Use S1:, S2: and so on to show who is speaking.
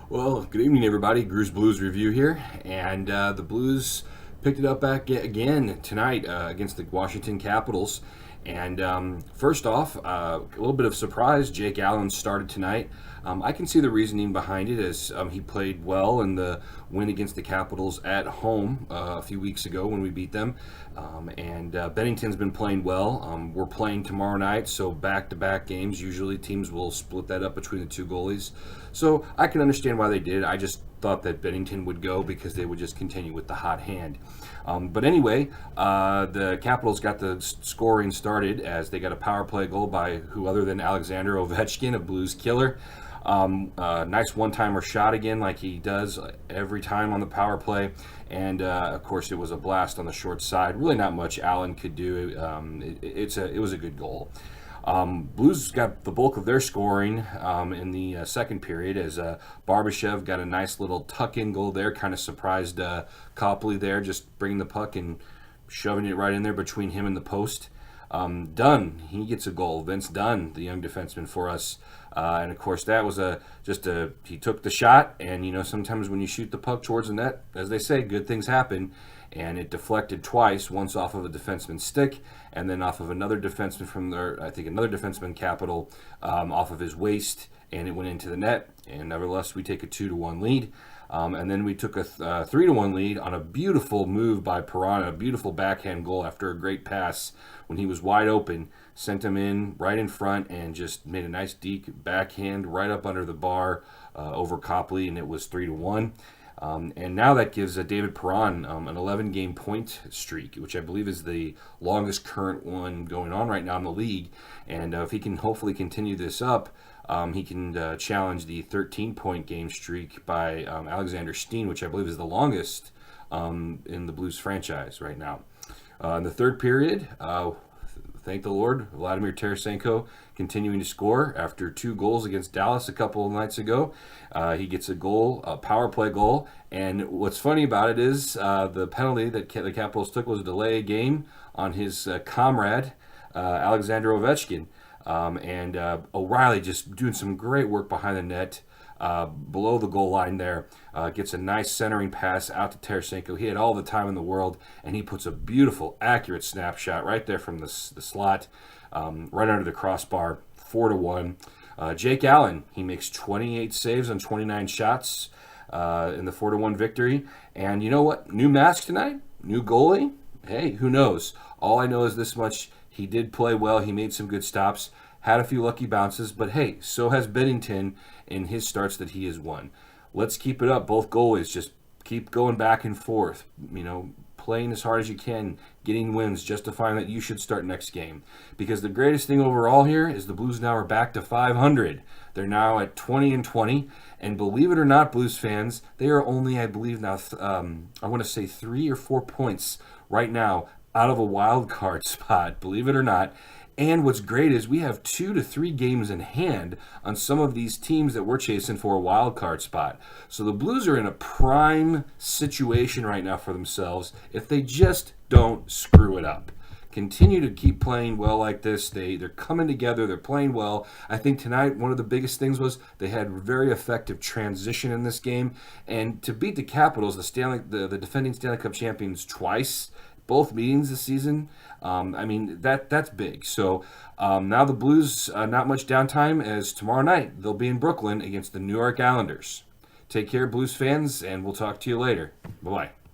S1: Well, good evening, everybody. Gru's Blues review here, and the Blues picked it up back again tonight against the Washington Capitals. And first off, a little bit of surprise. Jake Allen started tonight. I can see the reasoning behind it as he played well in the win against the Capitals at home a few weeks ago when we beat them. And Bennington's been playing well. We're playing tomorrow night, so back-to-back games. Usually teams will split that up between the two goalies. So I can understand why they did. I just thought that Bennington would go because they would just continue with the hot hand. But anyway, the Capitals got the scoring started as they got a power play goal by who other than Alexander Ovechkin, a Blues killer. Nice one-timer shot again, like he does every time on the power play. And of course, it was a blast on the short side. Really, not much Allen could do. It was a good goal. Blues got the bulk of their scoring in the second period as Barbashev got a nice little tuck-in goal there. Kind of surprised Copley there, just bringing the puck and shoving it right in there between him and the post. Dunn, he gets a goal. Vince Dunn, the young defenseman for us. And of course, that was he took the shot, and sometimes when you shoot the puck towards the net, as they say, good things happen. And it deflected twice, once off of a defenseman's stick, and then off of another defenseman another defenseman Capital, off of his waist, and it went into the net. And nevertheless, we take a 2-1 lead. And then we took a 3-1 lead on a beautiful move by Perron, a beautiful backhand goal after a great pass when he was wide open, sent him in right in front and just made a nice deep backhand right up under the bar over Copley, and it was 3-1. And now that gives David Perron an 11-game point streak, which I believe is the longest current one going on right now in the league. And if he can hopefully continue this up, he can challenge the 13-point game streak by Alexander Steen, which I believe is the longest in the Blues franchise right now. In the third period, thank the Lord, Vladimir Tarasenko continuing to score after 2 goals against Dallas a couple of nights ago. He gets a power play goal. And what's funny about it is the penalty that the Capitals took was a delay game on his comrade, Alexander Ovechkin. And O'Reilly just doing some great work behind the net. Below the goal line there, gets a nice centering pass out to Tarasenko. He had all the time in the world, and he puts a beautiful, accurate snapshot right there from the slot, right under the crossbar, 4-1. Jake Allen, he makes 28 saves on 29 shots in the 4-1 victory. And you know what? New mask tonight, new goalie. Hey, who knows? All I know is this much. He did play well. He made some good stops. Had a few lucky bounces, but hey, so has Bennington in his starts that he has won. Let's keep it up. Both goalies just keep going back and forth, playing as hard as you can, getting wins, justifying that you should start next game. Because the greatest thing overall here is the Blues now are back to 500. They're now at 20-20, and believe it or not, Blues fans, they are only, I believe now, I want to say 3 or 4 points right now out of a wild card spot, believe it or not. And what's great is we have 2 to 3 games in hand on some of these teams that we're chasing for a wild card spot. So the Blues are in a prime situation right now for themselves if they just don't screw it up. Continue to keep playing well like this. They're coming together. They're playing well. I think tonight one of the biggest things was they had very effective transition in this game. And to beat the Capitals, the defending Stanley Cup champions twice, both meetings this season, that's big. So now the Blues, not much downtime, as tomorrow night they'll be in Brooklyn against the New York Islanders. Take care, Blues fans, and we'll talk to you later. Bye-bye.